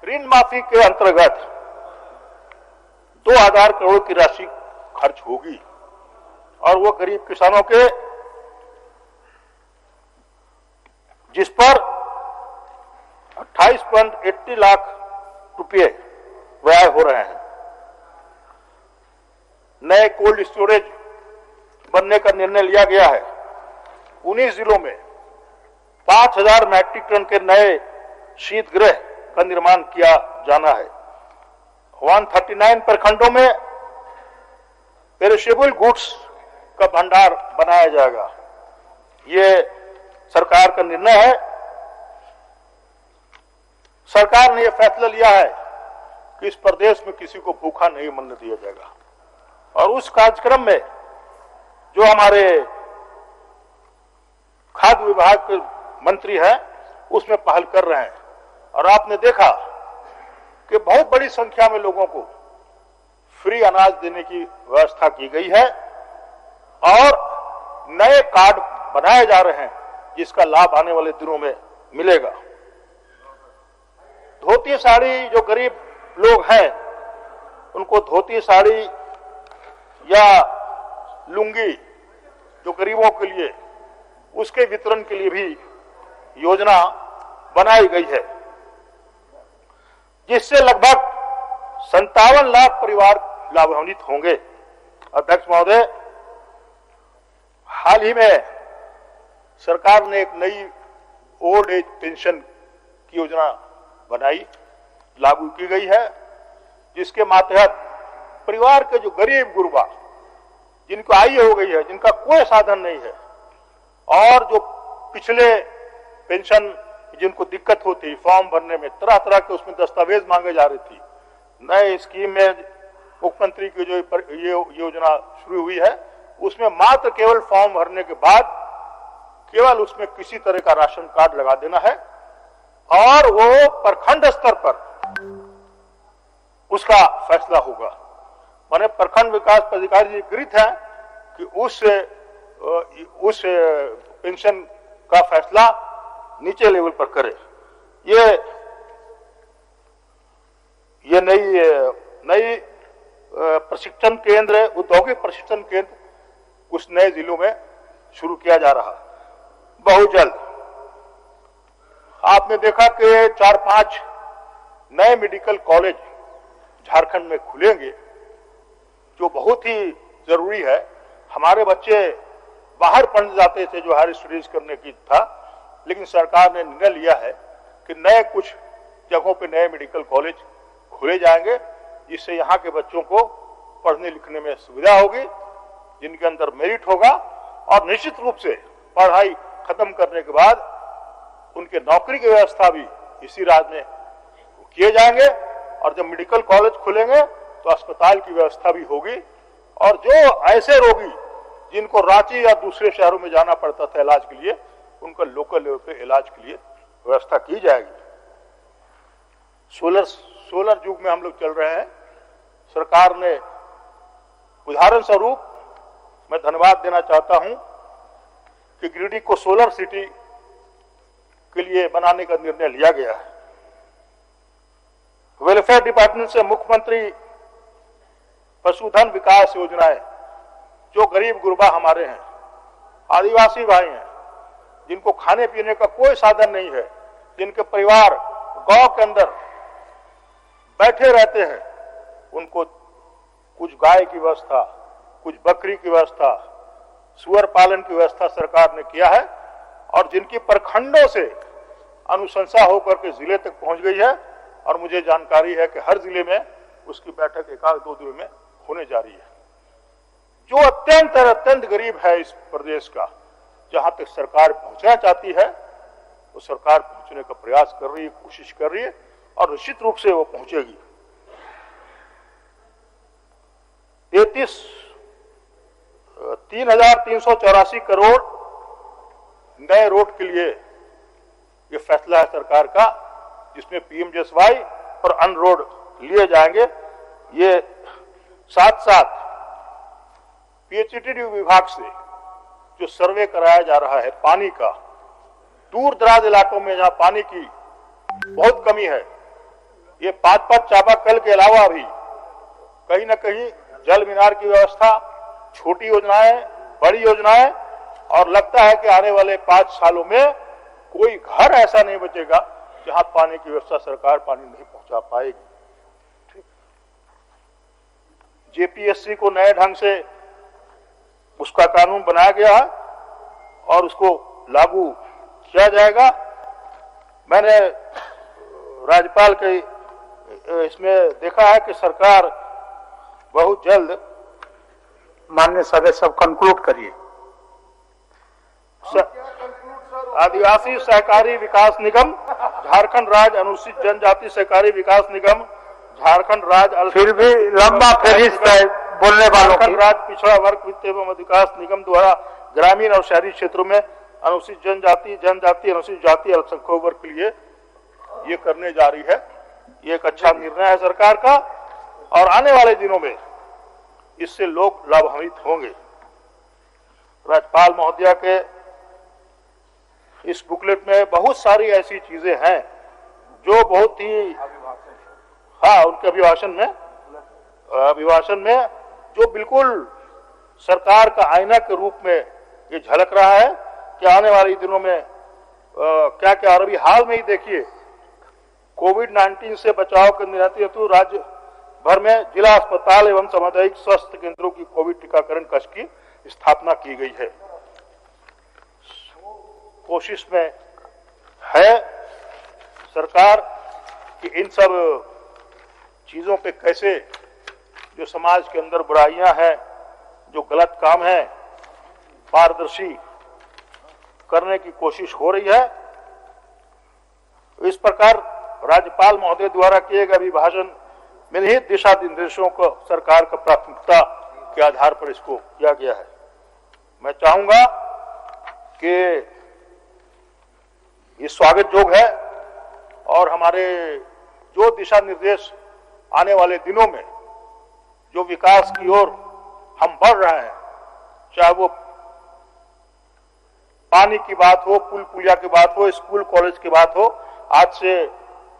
ऋण माफी के अंतर्गत 2000 करोड़ की राशि खर्च होगी और वो गरीब किसानों के जिस पर 28.80 लाख रुपए व्यय हो रहे हैं। नए कोल्ड स्टोरेज बनने का निर्णय लिया गया है। 19 जिलों में 5000 मैट्रिक टन के नए शीतगृह का निर्माण किया जाना है। 139 प्रखंडों में पेरिशेबल गुड्स का भंडार बनाया जाएगा। ये सरकार का निर्णय है। सरकार ने यह फैसला लिया है कि इस प्रदेश में किसी को भूखा नहीं मरने दिया जाएगा और उस कार्यक्रम में जो हमारे खाद्य विभाग के मंत्री हैं उसमें पहल कर रहे हैं और आपने देखा कि बहुत बड़ी संख्या में लोगों को फ्री अनाज देने की व्यवस्था की गई है और नए कार्ड बनाए जा रहे हैं जिसका लाभ आने वाले दिनों में मिलेगा। धोती साड़ी जो गरीब लोग हैं उनको धोती साड़ी या लुंगी जो गरीबों के लिए उसके वितरण के लिए भी योजना बनाई गई है जिससे लगभग 57 लाख परिवार लाभान्वित होंगे। अध्यक्ष महोदय, हाल ही में सरकार ने एक नई ओल्ड एज पेंशन की योजना बनाई, लागू की गई है जिसके मातहत परिवार के जो गरीब गुरबा जिनको आयु हो गई है, जिनका कोई साधन नहीं है और जो पिछले पेंशन जिनको दिक्कत होती फॉर्म भरने में, तरह तरह के उसमें दस्तावेज मांगे जा रही थी, नए स्कीम में मुख्यमंत्री की जो ये योजना शुरू हुई है उसमें मात्र केवल फॉर्म भरने के बाद केवल उसमें किसी तरह का राशन कार्ड लगा देना है और वो प्रखंड स्तर पर उसका फैसला होगा। माने प्रखंड विकास पदाधिकारी जी गृहित है कि उस पेंशन का फैसला नीचे लेवल पर करे। ये नई प्रशिक्षण केंद्र, औद्योगिक प्रशिक्षण केंद्र कुछ नए जिलों में शुरू किया जा रहा। बहुत जल्द आपने देखा कि 4-5 नए मेडिकल कॉलेज झारखंड में खुलेंगे जो बहुत ही जरूरी है। हमारे बच्चे बाहर पढ़ने जाते थे जो हायर स्टडीज करने की था, लेकिन सरकार ने निर्णय लिया है कि नए कुछ जगहों पे नए मेडिकल कॉलेज खोले जाएंगे जिससे यहाँ के बच्चों को पढ़ने लिखने में सुविधा होगी, जिनके अंदर मेरिट होगा और निश्चित रूप से पढ़ाई खत्म करने के बाद उनके नौकरी की व्यवस्था भी इसी राज्य में किए जाएंगे और जब मेडिकल कॉलेज खुलेंगे तो अस्पताल की व्यवस्था भी होगी और जो ऐसे रोगी जिनको रांची या दूसरे शहरों में जाना पड़ता था इलाज के लिए, उनका लोकल लेवल पे इलाज के लिए व्यवस्था की जाएगी। सोलर युग में हम लोग चल रहे हैं। सरकार ने उदाहरण स्वरूप मैं धन्यवाद देना चाहता हूं कि गिरिडीह को सोलर सिटी के लिए बनाने का निर्णय लिया गया है। वेलफेयर डिपार्टमेंट से मुख्यमंत्री पशुधन विकास योजनाएं जो गरीब गुरबा हमारे हैं, आदिवासी भाई हैं, जिनको खाने पीने का कोई साधन नहीं है, जिनके परिवार गांव के अंदर बैठे रहते हैं, उनको कुछ गाय की व्यवस्था, कुछ बकरी की व्यवस्था, सुअर पालन की व्यवस्था सरकार ने किया है और जिनकी प्रखंडों से अनुशंसा होकर के जिले तक पहुंच गई है और मुझे जानकारी है कि हर जिले में उसकी बैठक 1-2 दिनों में होने जा रही है। जो अत्यंत गरीब है इस प्रदेश का, जहां तक सरकार पहुंचना चाहती है वो सरकार पहुंचने का प्रयास कर रही है, कोशिश कर रही है और निश्चित रूप से वो पहुंचेगी। 3,384 करोड़ नए रोड के लिए ये फैसला है सरकार का, जिसमें पीएमजीएसवाई और अन रोड लिए जाएंगे। ये साथ पीएचईडी विभाग से जो सर्वे कराया जा रहा है पानी का, दूर दराज इलाकों में जहां पानी की बहुत कमी है, ये 5-5 चापाकल के अलावा भी कहीं न कहीं जल मीनार की व्यवस्था, छोटी योजनाएं, बड़ी योजनाएं, और लगता है कि आने वाले 5 सालों में कोई घर ऐसा नहीं बचेगा जहां पानी की व्यवस्था सरकार पानी नहीं पहुंचा पाएगी। ठीक। जेपीएससी को नए ढंग से उसका कानून बनाया गया है और उसको लागू किया जाएगा। मैंने राज्यपाल के इसमें देखा है कि सरकार बहुत जल्द, माननीय सदस्य सब कंक्लूड करिए। आदिवासी सहकारी विकास निगम, झारखंड राज्य अनुसूचित जनजाति सहकारी विकास निगम, झारखंड राज्य फिर भी लंबा फहरिस्त है बोलने वालों की। झारखंड राज्य पिछड़ा वर्ग वित्त एवं अधिकांश निगम द्वारा ग्रामीण और शहरी क्षेत्रों में अनुसूचित जनजाति, अनुसूचित जाति, अल्पसंख्यक वर्ग के लिए ये करने जा रही है। ये एक अच्छा निर्णय है सरकार का और आने वाले दिनों में इससे लोग लाभान्वित होंगे। राज्यपाल महोदया के इस बुकलेट में बहुत सारी ऐसी चीजें हैं जो बहुत ही, हाँ, उनके अभिभाषण में जो बिल्कुल सरकार का आईना के रूप में ये झलक रहा है कि आने वाले दिनों में क्या क्या। और अभी हाल में ही देखिए, कोविड-19 से बचाव के निरंतर हेतु राज्य भर में जिला अस्पताल एवं सामुदायिक स्वास्थ्य केंद्रों की कोविड टीकाकरण कक्ष की स्थापना की गई है। कोशिश में है सरकार कि इन सब चीजों पे कैसे जो समाज के अंदर बुराइयां हैं, जो गलत काम है, पारदर्शी करने की कोशिश हो रही है। इस प्रकार राज्यपाल महोदय द्वारा किए गए अभिभाषण में निहित दिशा निर्देशों को सरकार का प्राथमिकता के आधार पर इसको किया गया है। मैं चाहूंगा कि ये स्वागत योग्य है और हमारे जो दिशा निर्देश आने वाले दिनों में जो विकास की ओर हम बढ़ रहे हैं, चाहे वो पानी की बात हो, पुल पुलिया की बात हो, स्कूल कॉलेज की बात हो, आज से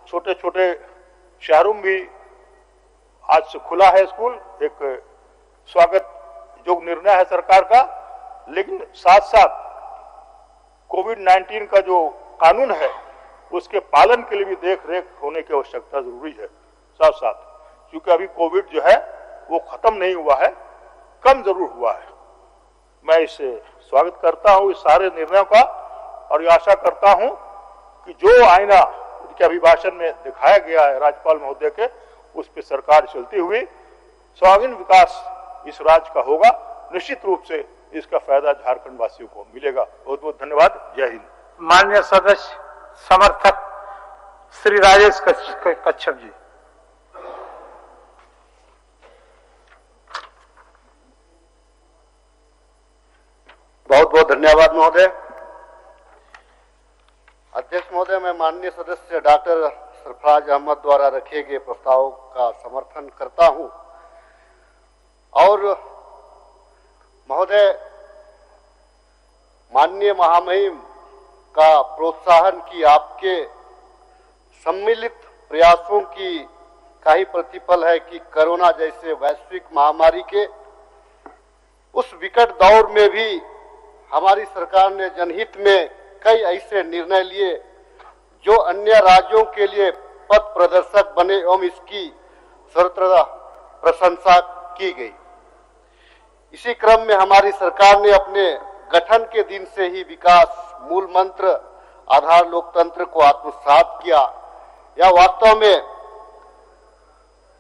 छोटे छोटे शहरों में भी आज से खुला है स्कूल। एक स्वागत जो निर्णय है सरकार का, लेकिन साथ साथ कोविड-19 का जो कानून है उसके पालन के लिए भी देख रेख होने की आवश्यकता जरूरी है। साथ साथ क्योंकि अभी कोविड जो है वो खत्म नहीं हुआ है, कम जरूर हुआ है। मैं इसे स्वागत करता हूं इस सारे निर्णयों का और ये आशा करता हूं कि जो आईना उनके अभिभाषण में दिखाया गया है राज्यपाल महोदय के, उस पर सरकार चलती हुई सर्वांगीण विकास इस राज्य का होगा। निश्चित रूप से इसका फायदा झारखंड वासियों को मिलेगा। बहुत बहुत धन्यवाद। जय हिंद। माननीय सदस्य समर्थक श्री राजेश कच्छप जी। बहुत बहुत धन्यवाद महोदय। अध्यक्ष महोदय, मैं माननीय सदस्य डॉक्टर सरफराज अहमद द्वारा रखे गए प्रस्ताव का समर्थन करता हूं और महोदय, माननीय महामहिम का प्रोत्साहन की आपके सम्मिलित प्रयासों की का ही प्रतिफल है कि कोरोना जैसे वैश्विक महामारी के उस विकट दौर में भी हमारी सरकार ने जनहित में कई ऐसे निर्णय लिए जो अन्य राज्यों के लिए पथ प्रदर्शक बने एवं इसकी सर्वत्र प्रशंसा की गई। इसी क्रम में हमारी सरकार ने अपने गठन के दिन से ही विकास मूल मंत्र आधार लोकतंत्र को आत्मसात किया। यह वास्तव में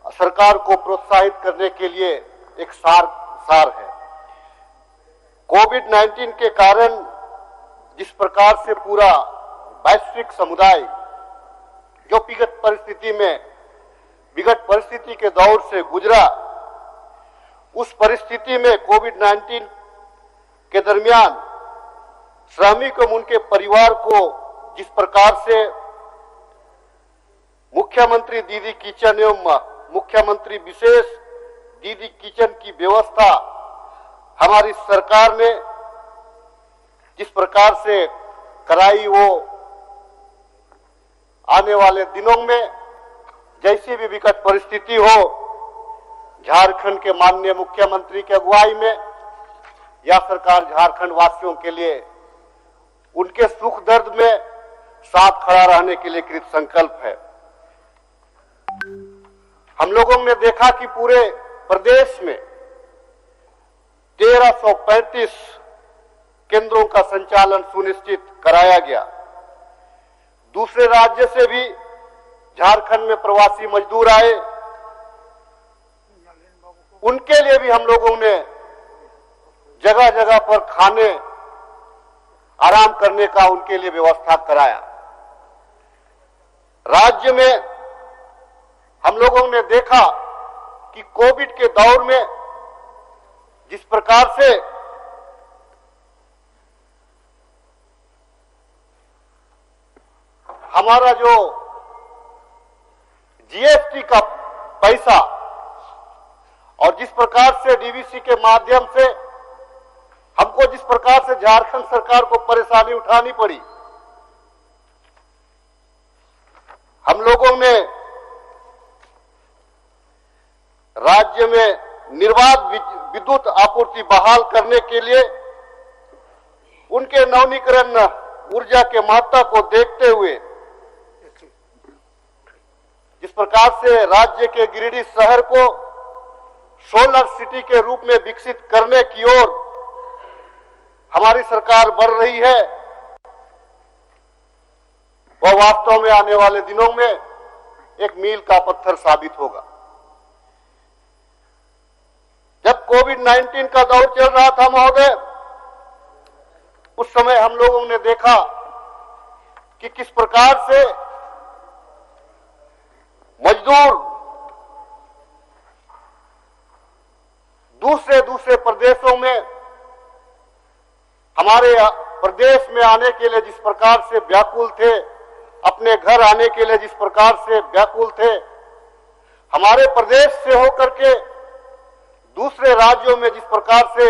सरकार को प्रोत्साहित करने के लिए एक सार है। कोविड-19 के कारण जिस प्रकार से पूरा वैश्विक समुदाय जो विकट परिस्थिति के दौर से गुजरा, उस परिस्थिति में कोविड-19 के दरमियान श्रमिक एवं उनके परिवार को जिस प्रकार से मुख्यमंत्री दीदी किचन एवं मुख्यमंत्री विशेष दीदी किचन की व्यवस्था हमारी सरकार ने जिस प्रकार से कराई, वो आने वाले दिनों में जैसी भी विकट परिस्थिति हो, झारखंड के माननीय मुख्यमंत्री की अगुवाई में यह सरकार झारखंड वासियों के लिए उनके सुख दर्द में साथ खड़ा रहने के लिए कृत संकल्प है। हम लोगों ने देखा कि पूरे प्रदेश में 1335 केंद्रों का संचालन सुनिश्चित कराया गया। दूसरे राज्य से भी झारखंड में प्रवासी मजदूर आए, उनके लिए भी हम लोगों ने जगह जगह पर खाने आराम करने का उनके लिए व्यवस्था कराया। राज्य में हम लोगों ने देखा कि कोविड के दौर में जिस प्रकार से हमारा जो जीएसटी का पैसा और जिस प्रकार से डीवीसी के माध्यम से हमको जिस प्रकार से झारखंड सरकार को परेशानी उठानी पड़ी, हम लोगों ने राज्य में निर्बाध विद्युत आपूर्ति बहाल करने के लिए उनके नवीनीकरण ऊर्जा के महत्व को देखते हुए जिस प्रकार से राज्य के गिरिडीह शहर को सोलर सिटी के रूप में विकसित करने की ओर हमारी सरकार बढ़ रही है, वह वास्तव में आने वाले दिनों में एक मील का पत्थर साबित होगा। जब कोविड-19 का दौर चल रहा था महोदय, उस समय हम लोगों ने देखा कि किस प्रकार से मजदूर दूसरे प्रदेशों में हमारे प्रदेश में आने के लिए जिस प्रकार से व्याकुल थे, अपने घर आने के लिए जिस प्रकार से व्याकुल थे, हमारे प्रदेश से होकर के दूसरे राज्यों में जिस प्रकार से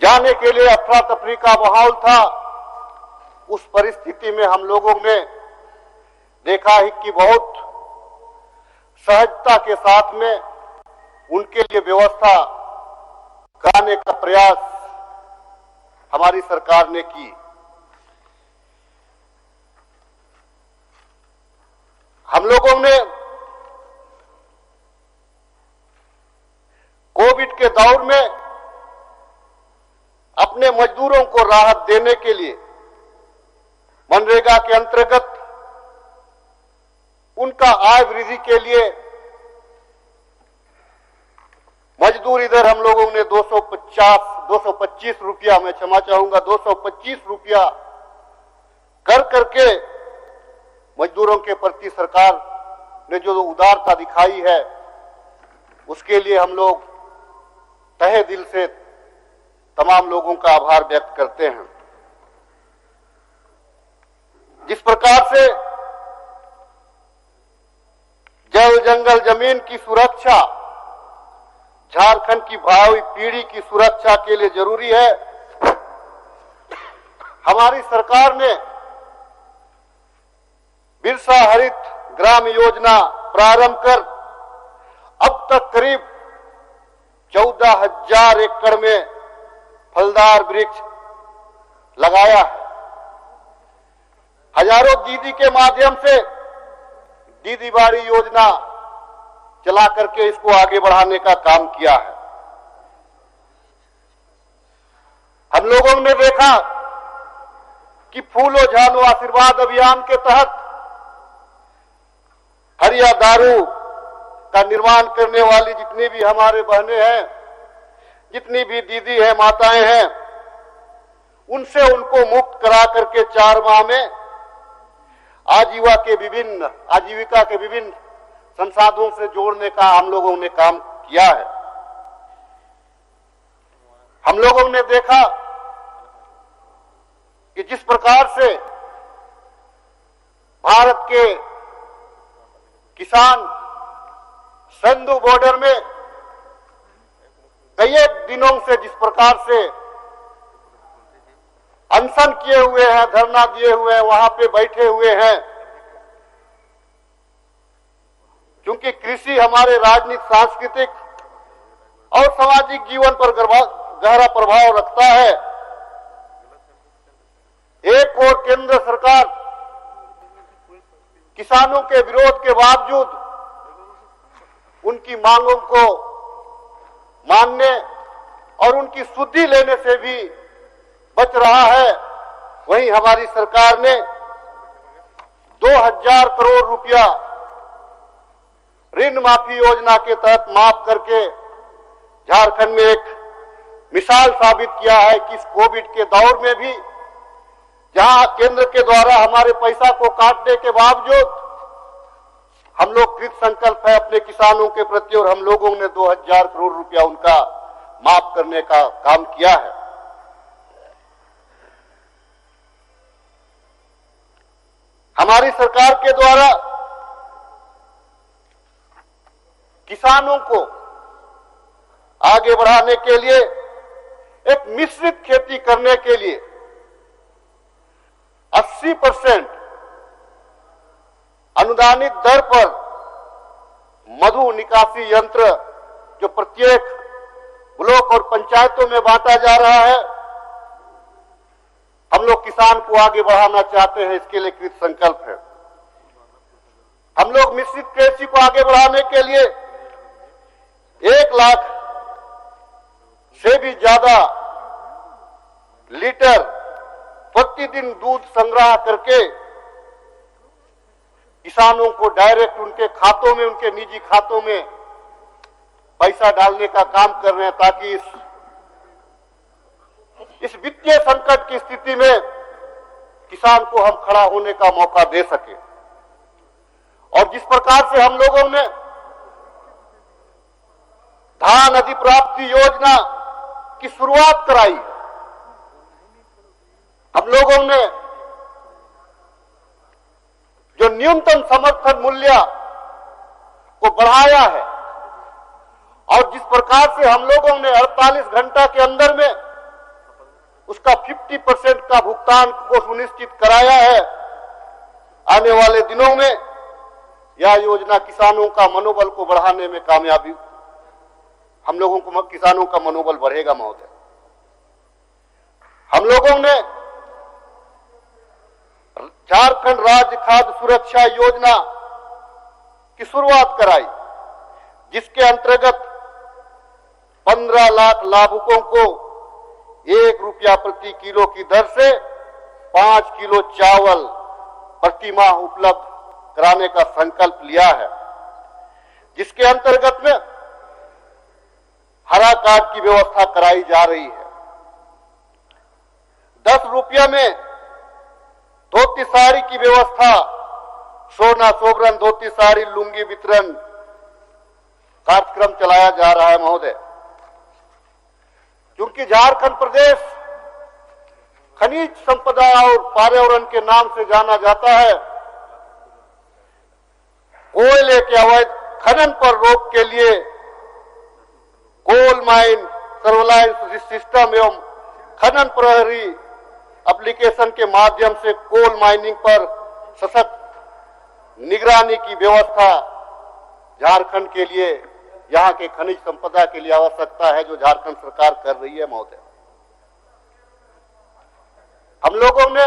जाने के लिए अफरा तफरी का माहौल था, उस परिस्थिति में हम लोगों ने देखा है कि बहुत सहजता के साथ में उनके लिए व्यवस्था कराने का प्रयास हमारी सरकार ने की। हम लोगों ने कोविड के दौर में अपने मजदूरों को राहत देने के लिए मनरेगा के अंतर्गत उनका आय वृद्धि के लिए मजदूर इधर हम लोगों ने 225 रुपया, मैं क्षमा चाहूंगा, 225 रुपया कर करके मजदूरों के प्रति सरकार ने जो उदारता दिखाई है, उसके लिए हम लोग तहे दिल से तमाम लोगों का आभार व्यक्त करते हैं। जिस प्रकार से जल जंगल जमीन की सुरक्षा झारखंड की भावी पीढ़ी की सुरक्षा के लिए जरूरी है, हमारी सरकार ने बिरसा हरित ग्राम योजना प्रारंभ कर अब तक करीब 14,000 एकड़ में फलदार वृक्ष लगाया है। हजारों दीदी के माध्यम से दीदी बाड़ी योजना चला करके इसको आगे बढ़ाने का काम किया है। हम लोगों ने देखा कि फूलो झानो आशीर्वाद अभियान के तहत हरिया दारू का निर्माण करने वाली जितनी भी हमारे बहनें हैं, जितनी भी दीदी हैं, माताएं हैं, उनसे उनको मुक्त करा करके 4 माह में आजीविका के विभिन्न संसाधनों से जोड़ने का हम लोगों ने काम किया है। हम लोगों ने देखा कि जिस प्रकार से भारत के किसान सिंधु बॉर्डर में कई दिनों से जिस प्रकार से अनशन किए हुए हैं, धरना दिए हुए हैं, वहां पे बैठे हुए हैं, क्योंकि कृषि हमारे राजनीतिक, सांस्कृतिक और सामाजिक जीवन पर गहरा प्रभाव रखता है। एक ओर केंद्र सरकार किसानों के विरोध के बावजूद उनकी मांगों को मानने और उनकी सुधि लेने से भी बच रहा है, वहीं हमारी सरकार ने 2000 करोड़ रुपया ऋण माफी योजना के तहत माफ करके झारखंड में एक मिसाल साबित किया है कि इस कोविड के दौर में भी जहां केंद्र के द्वारा हमारे पैसा को काटने के बावजूद हम लोग कृत संकल्प है अपने किसानों के प्रति, और हम लोगों ने 2000 करोड़ रुपया उनका माफ करने का काम किया है। हमारी सरकार के द्वारा किसानों को आगे बढ़ाने के लिए एक मिश्रित खेती करने के लिए 80% अनुदानित दर पर मधु निकासी यंत्र जो प्रत्येक ब्लॉक और पंचायतों में बांटा जा रहा है, हम लोग किसान को आगे बढ़ाना चाहते हैं, इसके लिए कृत संकल्प है। हम लोग मिश्रित कृषि को आगे बढ़ाने के लिए 1 लाख से भी ज्यादा लीटर प्रतिदिन दूध संग्रह करके किसानों को डायरेक्ट उनके खातों में, उनके निजी खातों में पैसा डालने का काम कर रहे हैं, ताकि इस वित्तीय संकट की स्थिति में किसान को हम खड़ा होने का मौका दे सके। और जिस प्रकार से हम लोगों ने धान अधिप्राप्ति योजना की शुरुआत कराई, हम लोगों ने जो न्यूनतम समर्थन मूल्य को बढ़ाया है, और जिस प्रकार से हम लोगों ने 48 घंटा के अंदर में उसका 50% का भुगतान को सुनिश्चित कराया है, आने वाले दिनों में यह योजना किसानों का मनोबल को बढ़ाने में कामयाबी, हम लोगों को किसानों का मनोबल बढ़ेगा महोदय। हम लोगों ने झारखंड राज्य खाद्य सुरक्षा योजना की शुरुआत कराई, जिसके अंतर्गत 15 लाख लाभुकों को 1 रुपया प्रति किलो की दर से 5 किलो चावल प्रति माह उपलब्ध कराने का संकल्प लिया है, जिसके अंतर्गत में हरा कार्ड की व्यवस्था कराई जा रही है। 10 रुपया में धोती साड़ी की व्यवस्था, सोना सोबरन धोती साड़ी लुंगी वितरण कार्यक्रम चलाया जा रहा है महोदय। क्योंकि झारखंड प्रदेश खनिज संपदा और पर्यावरण के नाम से जाना जाता है, कोयले के अवैध खनन पर रोक के लिए कोल माइन सर्वेलांस सिस्टम एवं खनन प्रहरी एप्लीकेशन के माध्यम से कोल माइनिंग पर सशक्त निगरानी की व्यवस्था झारखंड के लिए, यहाँ के खनिज संपदा के लिए आवश्यकता है, जो झारखंड सरकार कर रही है महोदय। हम लोगों ने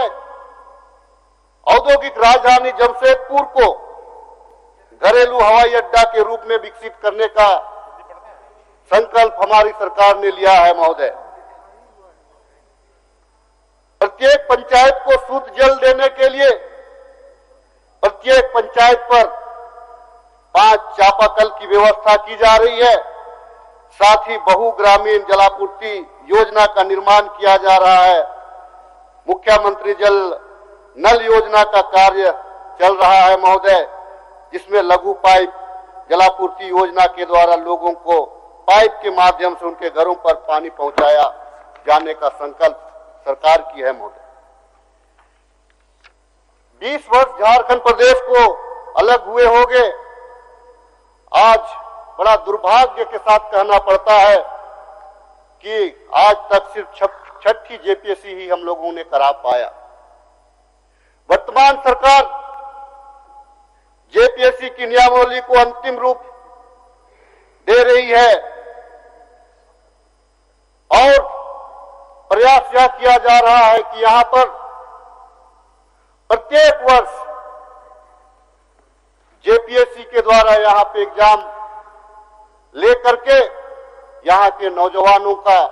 औद्योगिक राजधानी जमशेदपुर को घरेलू हवाई अड्डा के रूप में विकसित करने का संकल्प हमारी सरकार ने लिया है महोदय। प्रत्येक पंचायत को शुद्ध जल देने के लिए प्रत्येक पंचायत पर 5 चापाकल की व्यवस्था की जा रही है। साथ ही बहुग्रामीण जलापूर्ति योजना का निर्माण किया जा रहा है। मुख्यमंत्री जल नल योजना का कार्य चल रहा है महोदय, जिसमें लघु पाइप जलापूर्ति योजना के द्वारा लोगों को पाइप के माध्यम से उनके घरों पर पानी पहुंचाया जाने का संकल्प सरकार की है महोदय। 20 वर्ष झारखंड प्रदेश को अलग हुए होंगे। आज बड़ा दुर्भाग्य के साथ कहना पड़ता है कि आज तक सिर्फ छठी जेपीएससी ही हम लोगों ने करा पाया। वर्तमान सरकार जेपीएससी की नियमावली को अंतिम रूप दे रही है और प्रयास यह किया जा रहा है कि यहां पर प्रत्येक वर्ष जेपीएससी के द्वारा यहां पे एग्जाम लेकर के यहां के नौजवानों का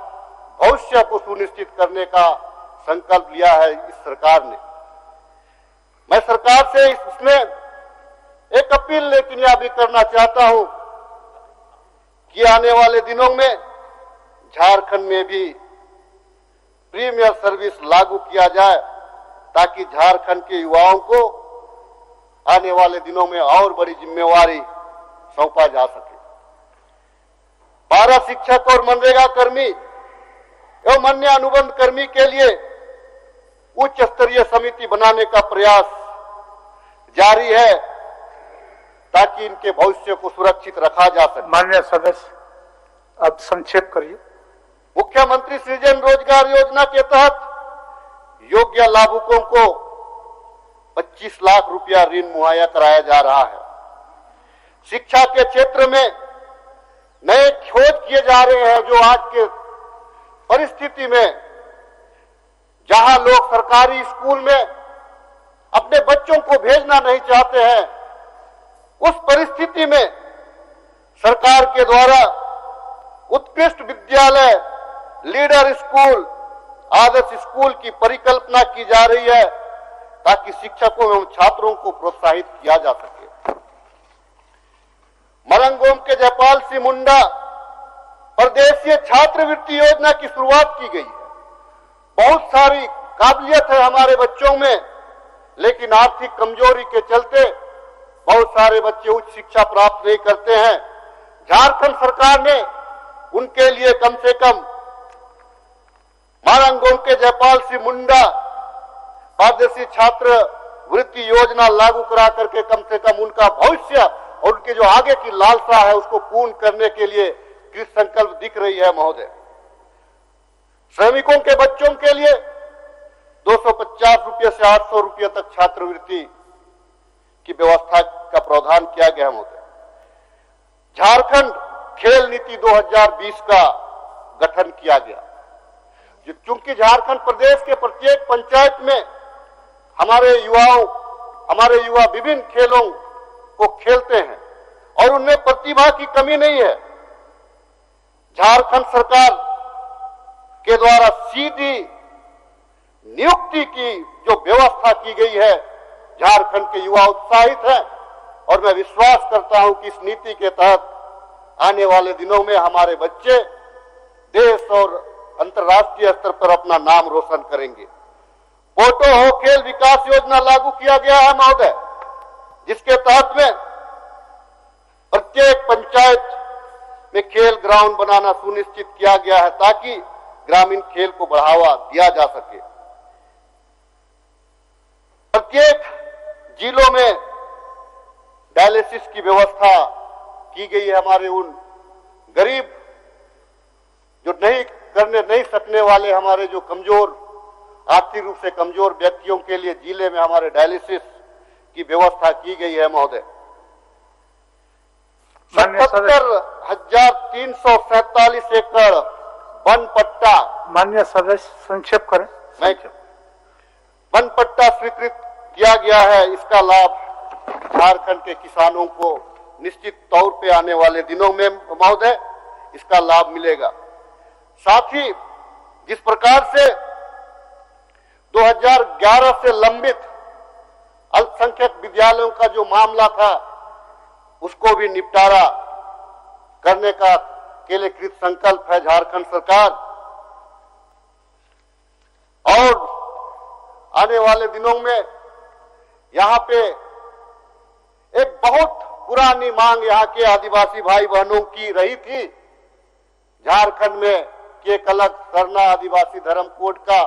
भविष्य को सुनिश्चित करने का संकल्प लिया है इस सरकार ने। मैं सरकार से इसमें एक अपील लेकिन यह भी करना चाहता हूं कि आने वाले दिनों में झारखंड में भी प्रीमियर सर्विस लागू किया जाए ताकि झारखंड के युवाओं को आने वाले दिनों में और बड़ी जिम्मेवारी सौंपा जा सके। 12 शिक्षक और मनरेगा कर्मी एवं अन्य अनुबंध कर्मी के लिए उच्च स्तरीय समिति बनाने का प्रयास जारी है ताकि इनके भविष्य को सुरक्षित रखा जा सके। माननीय सदस्य, अब संक्षेप करिए। मुख्यमंत्री सृजन रोजगार योजना के तहत योग्य लाभुकों को 25 लाख रुपया ऋण मुहैया कराया जा रहा है। शिक्षा के क्षेत्र में नए खोज किए जा रहे हैं जो आज के परिस्थिति में जहां लोग सरकारी स्कूल में अपने बच्चों को भेजना नहीं चाहते हैं, उस परिस्थिति में सरकार के द्वारा उत्कृष्ट विद्यालय, लीडर स्कूल, आदर्श स्कूल की परिकल्पना की जा रही है ताकि शिक्षकों एवं छात्रों को प्रोत्साहित किया जा सके। मरंगोम के जयपाल सिंह मुंडा प्रदेशीय छात्रवृत्ति योजना की शुरुआत की गई है। बहुत सारी काबिलियत है हमारे बच्चों में, लेकिन आर्थिक कमजोरी के चलते बहुत सारे बच्चे उच्च शिक्षा प्राप्त नहीं करते हैं। झारखंड सरकार ने उनके लिए कम से कम मारंगोम के जयपाल सिंह मुंडा पारदर्शी छात्र वृत्ति योजना लागू करा करके कम से कम उनका भविष्य और उनके जो आगे की लालसा है उसको पूर्ण करने के लिए कृत संकल्प दिख रही है महोदय। श्रमिकों के बच्चों के लिए 250 रुपये से 800 रुपये तक छात्रवृत्ति की व्यवस्था का प्रावधान किया गया महोदय। झारखंड खेल नीति 2020 का गठन किया गया। चूंकि झारखंड प्रदेश के प्रत्येक पंचायत में हमारे युवा विभिन्न खेलों को खेलते हैं और उनमें प्रतिभा की कमी नहीं है। झारखंड सरकार के द्वारा सीधी नियुक्ति की जो व्यवस्था की गई है, झारखंड के युवा उत्साहित हैं और मैं विश्वास करता हूं कि इस नीति के तहत आने वाले दिनों में हमारे बच्चे देश और अंतर्राष्ट्रीय स्तर पर अपना नाम रोशन करेंगे। पोटो हो खेल विकास योजना लागू किया गया है महोदय, जिसके तहत में प्रत्येक पंचायत में खेल ग्राउंड बनाना सुनिश्चित किया गया है ताकि ग्रामीण खेल को बढ़ावा दिया जा सके। प्रत्येक जिलों में डायलिसिस की व्यवस्था की गई है। हमारे उन गरीब जो नहीं सकने वाले हमारे जो कमजोर, आर्थिक रूप से कमजोर व्यक्तियों के लिए जिले में हमारे डायलिसिस की व्यवस्था की गई है महोदय। 77,347 एकड़ वन पट्टा, माननीय सदस्य संक्षेप करें। वन पट्टा स्वीकृत किया गया है। इसका लाभ झारखंड के किसानों को निश्चित तौर पे आने वाले दिनों में महोदय इसका लाभ मिलेगा। साथ ही जिस प्रकार से 2011 से लंबित अल्पसंख्यक विद्यालयों का जो मामला था उसको भी निपटारा करने का के लिए कृत संकल्प है झारखंड सरकार। और आने वाले दिनों में यहां पे एक बहुत पुरानी मांग यहां के आदिवासी भाई बहनों की रही थी, झारखंड में एक अलग सरना आदिवासी धर्म कोड का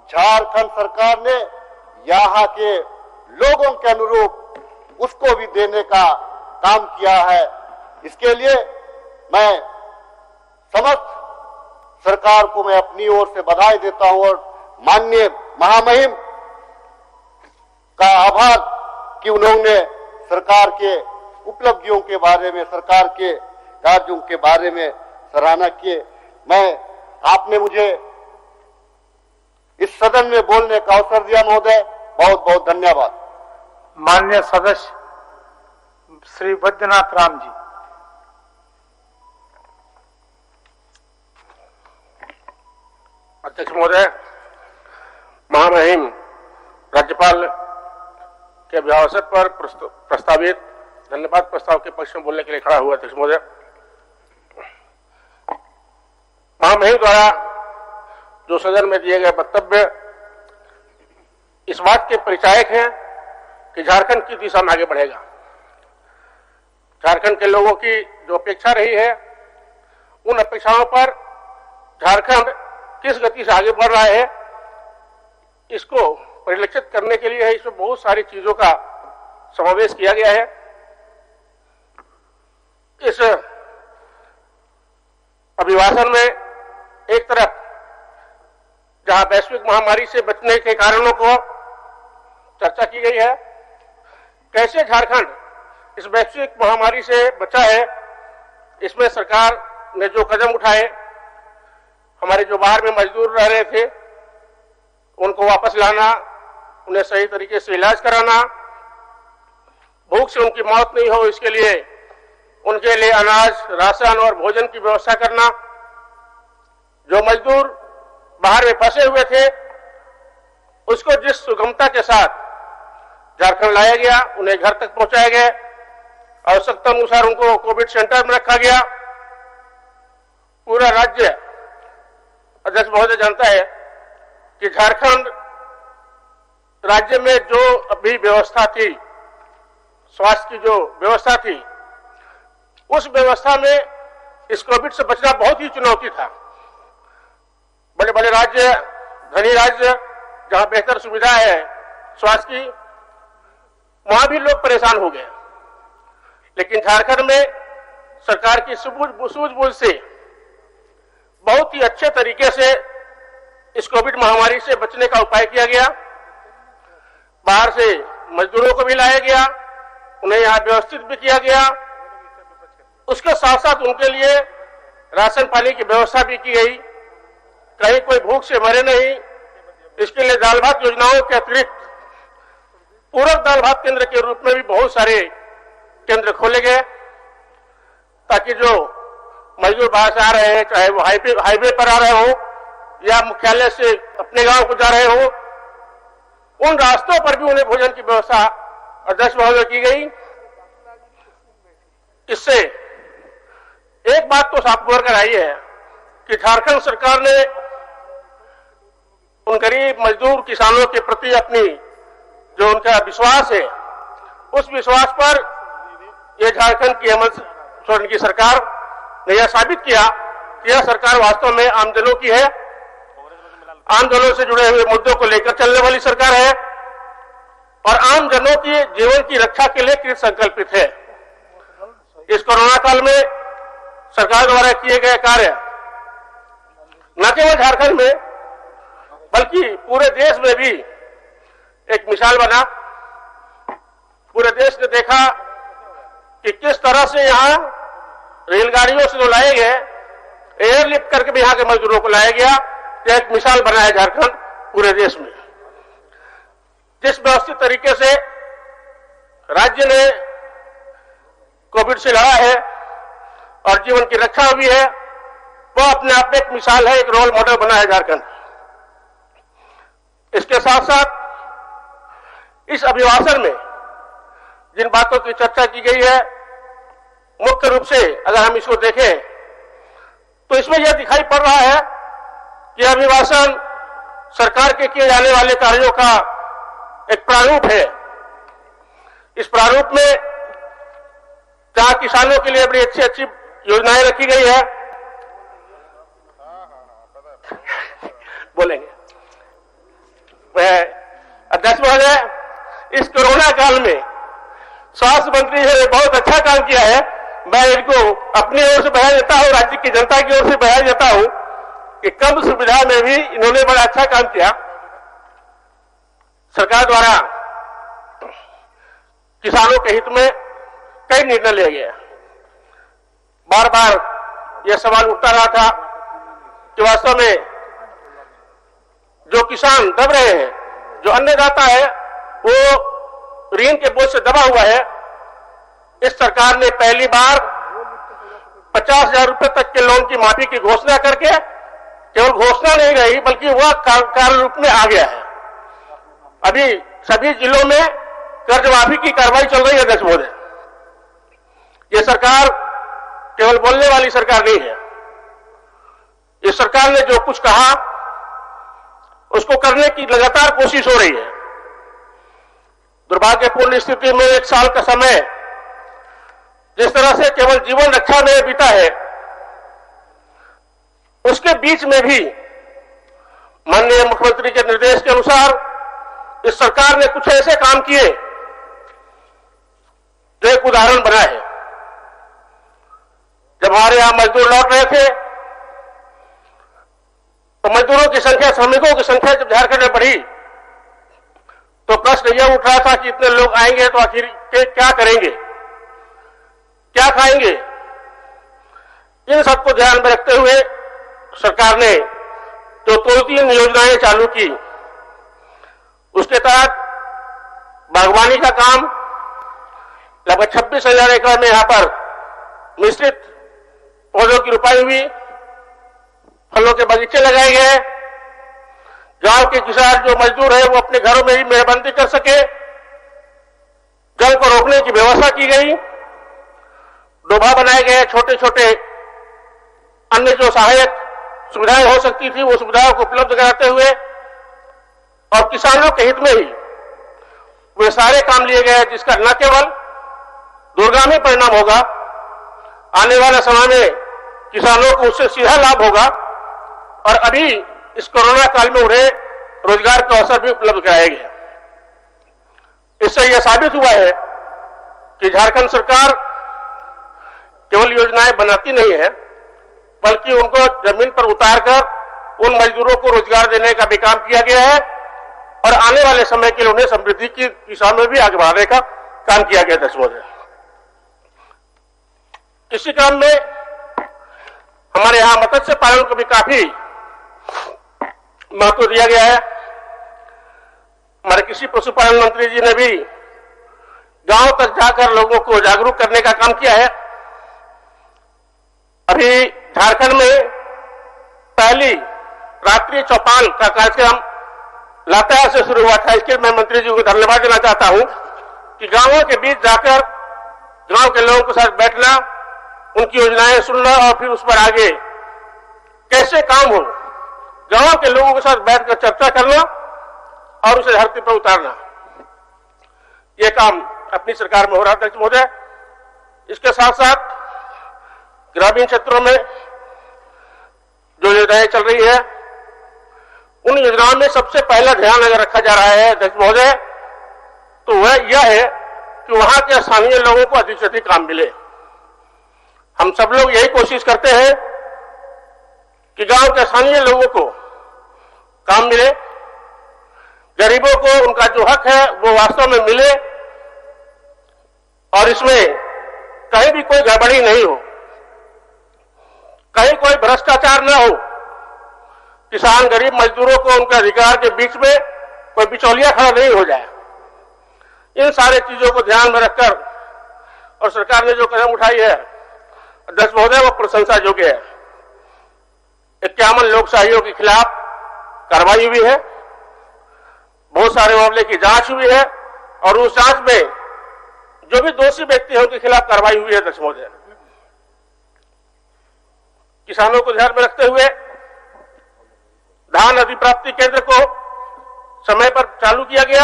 झारखंड सरकार ने यहां के लोगों के अनुरूप उसको भी देने का काम किया है। इसके लिए मैं समस्त सरकार को मैं अपनी ओर से बधाई देता हूं और माननीय महामहिम का आभार कि उन्होंने सरकार के उपलब्धियों के बारे में, सरकार के कार्यों के बारे में सराहना किए। आपने मुझे इस सदन में बोलने का अवसर दिया महोदय, बहुत बहुत धन्यवाद। माननीय सदस्य श्री वैद्यनाथ राम जी। अध्यक्ष महोदय, महामहिम राज्यपाल के अभिभाषण पर प्रस्तावित धन्यवाद प्रस्ताव के पक्ष में बोलने के लिए खड़ा हुआ। अध्यक्ष महोदय, महामहिम द्वारा जो सदन में दिए गए वक्तव्य इस बात के परिचायक हैं कि झारखंड की दिशा में आगे बढ़ेगा। झारखंड के लोगों की जो अपेक्षा रही है, उन अपेक्षाओं पर झारखंड किस गति से आगे बढ़ रहा है, इसको परिलक्षित करने के लिए इसमें बहुत सारी चीजों का समावेश किया गया है। इस अभिभाषण में एक तरफ जहां वैश्विक महामारी से बचने के कारणों को चर्चा की गई है, कैसे झारखंड इस वैश्विक महामारी से बचा है, इसमें सरकार ने जो कदम उठाए, हमारे जो बाहर में मजदूर रह रहे थे उनको वापस लाना, उन्हें सही तरीके से इलाज कराना, भूख से उनकी मौत नहीं हो इसके लिए उनके लिए अनाज, राशन और भोजन की व्यवस्था करना, जो मजदूर बाहर में फंसे हुए थे उसको जिस सुगमता के साथ झारखंड लाया गया, उन्हें घर तक पहुंचाया गया, आवश्यकता अनुसार उनको कोविड सेंटर में रखा गया। पूरा राज्य, अध्यक्ष महोदय जानता है कि झारखंड राज्य में जो अभी व्यवस्था थी, स्वास्थ्य की जो व्यवस्था थी, उस व्यवस्था में इस कोविड से बचना बहुत ही चुनौती था। बड़े बड़े राज्य, धनी राज्य, जहां बेहतर सुविधा है स्वास्थ्य की, वहां भी लोग परेशान हो गए। लेकिन झारखंड में सरकार की सूझबूझ से बहुत ही अच्छे तरीके से इस कोविड महामारी से बचने का उपाय किया गया। बाहर से मजदूरों को भी लाया गया, उन्हें यहां व्यवस्थित भी किया गया, उसके साथ साथ उनके लिए राशन पानी की व्यवस्था भी की गई, कहीं कोई भूख से मरे नहीं। इसके लिए दाल भात योजनाओं के अतिरिक्त पूरक दाल भात केंद्र के रूप में भी बहुत सारे केंद्र खोले गए, ताकि जो मजदूर बाहर से आ रहे हैं, चाहे वो हाईवे पर आ रहे हो या मुख्यालय से अपने गांव को जा रहे हो, उन रास्तों पर भी उन्हें भोजन की व्यवस्था अध्यक्ष महोदय की गई। इससे एक बात तो साफ उभर कर आई है कि झारखंड सरकार ने उन गरीब मजदूर किसानों के प्रति अपनी जो उनका विश्वास है, उस विश्वास पर यह झारखंड की हेमंत सोरेन की सरकार ने यह साबित किया कि यह सरकार वास्तव में आमजनों की है, आमजनों से जुड़े हुए मुद्दों को लेकर चलने वाली सरकार है और आमजनों की जीवन की रक्षा के लिए कृत संकल्पित है। इस कोरोना काल में सरकार द्वारा किए गए कार्य न केवल झारखंड में बल्कि पूरे देश में भी एक मिसाल बना। पूरे देश ने देखा कि किस तरह से यहां रेलगाड़ियों से जो लाए गए, एयरलिफ्ट करके भी यहां के मजदूरों को लाया गया। यह एक मिसाल बना है झारखंड पूरे देश में। जिस व्यवस्थित तरीके से राज्य ने कोविड से लड़ा है और जीवन की रक्षा भी है, वो अपने आप में एक मिसाल है, एक रोल मॉडल बना है झारखंड। इसके साथ साथ इस अभिभाषण में जिन बातों की चर्चा की गई है, मुख्य रूप से अगर हम इसको देखें तो इसमें यह दिखाई पड़ रहा है कि अभिभाषण सरकार के किए जाने वाले कार्यों का एक प्रारूप है। इस प्रारूप में जहां किसानों के लिए बड़ी अच्छी अच्छी योजनाएं रखी गई है, बोलेंगे अध्यक्ष महोदय, इस कोरोना काल में स्वास्थ्य मंत्री ने बहुत अच्छा काम किया है। मैं इनको अपनी ओर से बधाई देता हूं, राज्य की जनता की ओर से बधाई देता हूं कि कम सुविधा में भी इन्होंने बड़ा अच्छा काम किया। सरकार द्वारा किसानों के हित में कई निर्णय लिए गए। बार बार यह सवाल उठता रहा था कि वास्तव में जो किसान दब रहे हैं, जो अन्नदाता है वो ऋण के बोझ से दबा हुआ है। इस सरकार ने पहली बार 50,000 रुपए तक के लोन की माफी की घोषणा करके केवल घोषणा नहीं रही बल्कि वह कार्य रूप में आ गया है। अभी सभी जिलों में कर्ज माफी की कार्रवाई चल रही है अध्यक्ष महोदय। यह सरकार केवल बोलने वाली सरकार नहीं है। इस सरकार ने जो कुछ कहा उसको करने की लगातार कोशिश हो रही है। दुर्भाग्यपूर्ण स्थिति में 1 साल का समय जिस तरह से केवल जीवन रक्षा में बीता है, उसके बीच में भी माननीय मुख्यमंत्री के निर्देश के अनुसार इस सरकार ने कुछ ऐसे काम किए जो एक उदाहरण बना है। जब हमारे यहां मजदूर लौट रहे थे तो मजदूरों की संख्या, श्रमिकों की संख्या जब झारखंड में बढ़ी तो प्रश्न यह उठ रहा था कि इतने लोग आएंगे तो आखिर क्या करेंगे, क्या खाएंगे। इन सबको ध्यान में रखते हुए सरकार ने जो 2-3 योजनाएं चालू की, उसके तहत बागवानी का काम लगभग 26,000 एकड़ में यहां पर मिश्रित पौधों की रोपाई हुई, फलों के बगीचे लगाए गए। गांव के किसान जो मजदूर है वो अपने घरों में ही मेहबंदी कर सके, जल को रोकने की व्यवस्था की गई, डोभा बनाए गए, छोटे छोटे अन्य जो सहायक सुविधाएं हो सकती थी वो सुविधाओं को उपलब्ध कराते हुए और किसानों के हित में ही वे सारे काम लिए गए, जिसका न केवल दूरगामी परिणाम होगा, आने वाले समय में किसानों को उससे सीधा लाभ होगा और अभी इस कोरोना काल में उन्हें रोजगार के अवसर भी उपलब्ध कराए गए। इससे यह साबित हुआ है कि झारखंड सरकार केवल योजनाएं बनाती नहीं है बल्कि उनको जमीन पर उतारकर उन मजदूरों को रोजगार देने का भी काम किया गया है और आने वाले समय के लिए उन्हें समृद्धि की दिशा में भी आगे बढ़ाने का काम किया गया। अध्यक्ष महोदय, इसी क्रम में हमारे यहां मत्स्य पालन को भी काफी महत्व दिया गया है। हमारे कृषि पशुपालन मंत्री जी ने भी गांव तक जाकर लोगों को जागरूक करने का काम किया है। अभी झारखंड में पहली रात्रि चौपाल का कार्यक्रम लातेहार से शुरू हुआ था। इसके लिए मैं मंत्री जी को धन्यवाद देना चाहता हूं कि गांवों के बीच जाकर गांव के लोगों के साथ बैठना, उनकी योजनाएं सुनना और फिर उस पर आगे कैसे काम हो, गांव के लोगों के साथ बैठकर चर्चा करना और उसे धरती पर उतारना, यह काम अपनी सरकार में हो रहा है। अध्यक्ष महोदय, इसके साथ साथ ग्रामीण क्षेत्रों में जो योजनाएं चल रही है उन योजनाओं में सबसे पहला ध्यान अगर रखा जा रहा है अध्यक्ष महोदय तो वह यह है कि वहां के स्थानीय लोगों को अधिक से अधिक काम मिले। हम सब लोग यही कोशिश करते हैं कि गांव के स्थानीय लोगों को काम मिले, गरीबों को उनका जो हक है वो वास्तव में मिले और इसमें कहीं भी कोई गड़बड़ी नहीं हो, कहीं कोई भ्रष्टाचार न हो, किसान गरीब मजदूरों को उनके अधिकार के बीच में कोई बिचौलिया खड़ा नहीं हो जाए। इन सारे चीजों को ध्यान में रखकर और सरकार ने जो कदम उठाई है अध्यक्ष महोदय वो प्रशंसा योग्य है। 51 लोकशाहियों के खिलाफ कार्रवाई हुई है, बहुत सारे मामले की जांच हुई है और उस जांच में जो भी दोषी व्यक्ति है उनके खिलाफ कार्रवाई हुई है। अध्यक्ष महोदय, किसानों को ध्यान में रखते हुए धान अधिप्राप्ति केंद्र को समय पर चालू किया गया।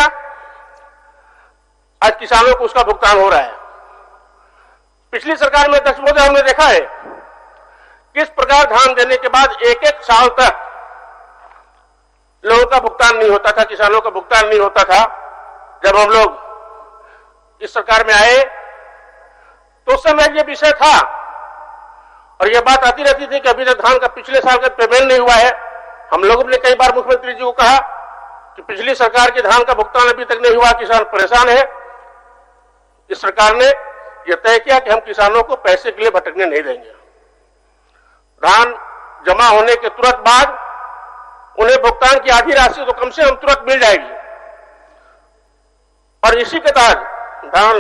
आज किसानों को उसका भुगतान हो रहा है। पिछली सरकार में अध्यक्ष महोदय हमने देखा है किस प्रकार धान देने के बाद एक एक साल तक लोगों का भुगतान नहीं होता था, किसानों का भुगतान नहीं होता था। जब हम लोग इस सरकार में आए तो उस समय ये विषय था और यह बात आती रहती थी कि अभी तक धान का पिछले साल का पेमेंट नहीं हुआ है। हम लोगों ने कई बार मुख्यमंत्री जी को कहा कि पिछली सरकार के धान का भुगतान अभी तक नहीं हुआ, किसान परेशान है। इस सरकार ने यह तय किया कि हम किसानों को पैसे के लिए भटकने नहीं देंगे। धान जमा होने के तुरंत बाद उन्हें भुगतान की आधी राशि तो कम से कम तुरंत मिल जाएगी और इसी के तहत धान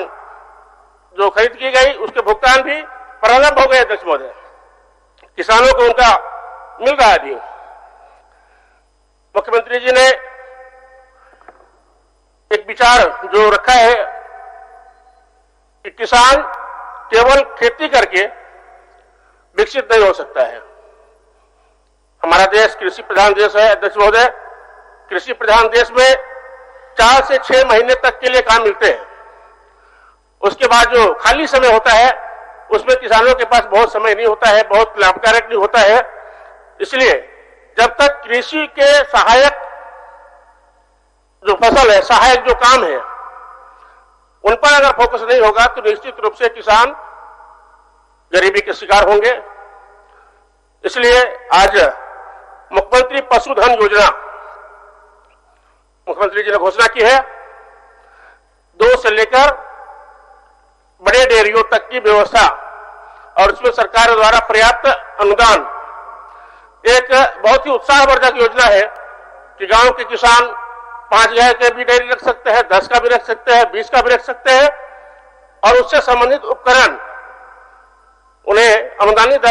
जो खरीद की गई उसके भुगतान भी प्रारंभ हो गए। अध्यक्ष महोदय, किसानों को उनका मिल रहा है भी। मुख्यमंत्री जी ने एक विचार जो रखा है कि किसान केवल खेती करके विकसित नहीं हो सकता है। हमारा देश कृषि प्रधान देश है। अध्यक्ष महोदय, कृषि प्रधान देश में 4 से 6 महीने तक के लिए काम मिलते हैं। उसके बाद जो खाली समय होता है उसमें किसानों के पास बहुत समय नहीं होता है, बहुत लाभकारक नहीं होता है। इसलिए जब तक कृषि के सहायक जो फसल है, सहायक जो काम है, उन पर अगर फोकस नहीं होगा तो निश्चित रूप से किसान गरीबी के शिकार होंगे। इसलिए आज मुख्यमंत्री पशुधन योजना मुख्यमंत्री जी ने घोषणा की है। 2 से लेकर बड़े डेयरियों तक की व्यवस्था और उसमें सरकार द्वारा पर्याप्त अनुदान एक बहुत ही उत्साहवर्धक योजना है कि गांव के किसान 5 गाय के भी डेयरी रख सकते हैं, 10 का भी रख सकते हैं, 20 का भी रख सकते हैं और उससे संबंधित उपकरण उन्हें अनुदानित